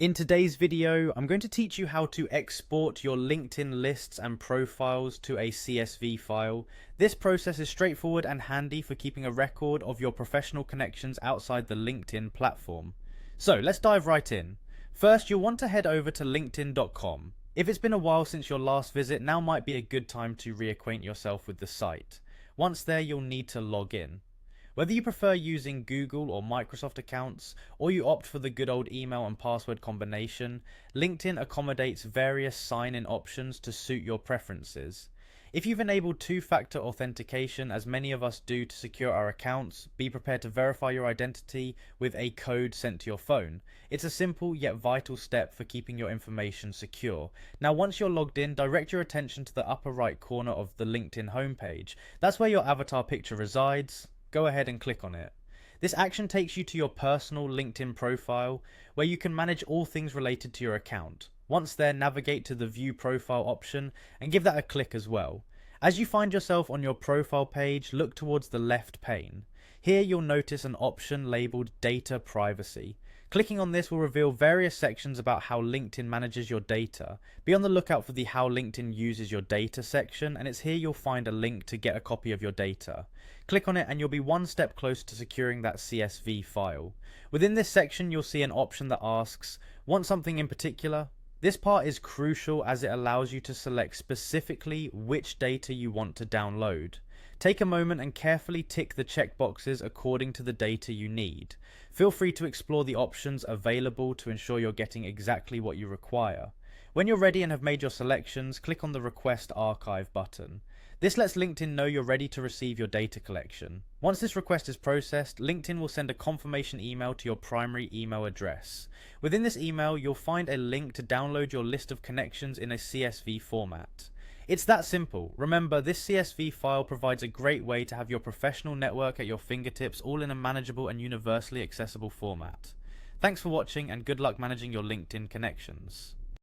In today's video, I'm going to teach you how to export your LinkedIn lists and profiles to a CSV file. This process is straightforward and handy for keeping a record of your professional connections outside the LinkedIn platform. So let's dive right in. First, you'll want to head over to linkedin.com. If it's been a while since your last visit, now might be a good time to reacquaint yourself with the site. Once there, you'll need to log in. Whether you prefer using Google or Microsoft accounts, or you opt for the good old email and password combination, LinkedIn accommodates various sign-in options to suit your preferences. If you've enabled two-factor authentication, as many of us do to secure our accounts, be prepared to verify your identity with a code sent to your phone. It's a simple yet vital step for keeping your information secure. Now, once you're logged in, direct your attention to the upper right corner of the LinkedIn homepage. That's where your avatar picture resides. Go ahead and click on it. This action takes you to your personal LinkedIn profile, where you can manage all things related to your account. Once there, navigate to the View Profile option and give that a click as well. As you find yourself on your profile page, look towards the left pane. Here you'll notice an option labeled Data Privacy. Clicking on this will reveal various sections about how LinkedIn manages your data. Be on the lookout for the How LinkedIn Uses Your Data section, and it's here you'll find a link to get a copy of your data. Click on it and you'll be one step closer to securing that CSV file. Within this section you'll see an option that asks, "Want something in particular?" This part is crucial as it allows you to select specifically which data you want to download. Take a moment and carefully tick the checkboxes according to the data you need. Feel free to explore the options available to ensure you're getting exactly what you require. When you're ready and have made your selections, click on the Request Archive button. This lets LinkedIn know you're ready to receive your data collection. Once this request is processed, LinkedIn will send a confirmation email to your primary email address. Within this email, you'll find a link to download your list of connections in a CSV format. It's that simple. Remember, this CSV file provides a great way to have your professional network at your fingertips, all in a manageable and universally accessible format. Thanks for watching, and good luck managing your LinkedIn connections.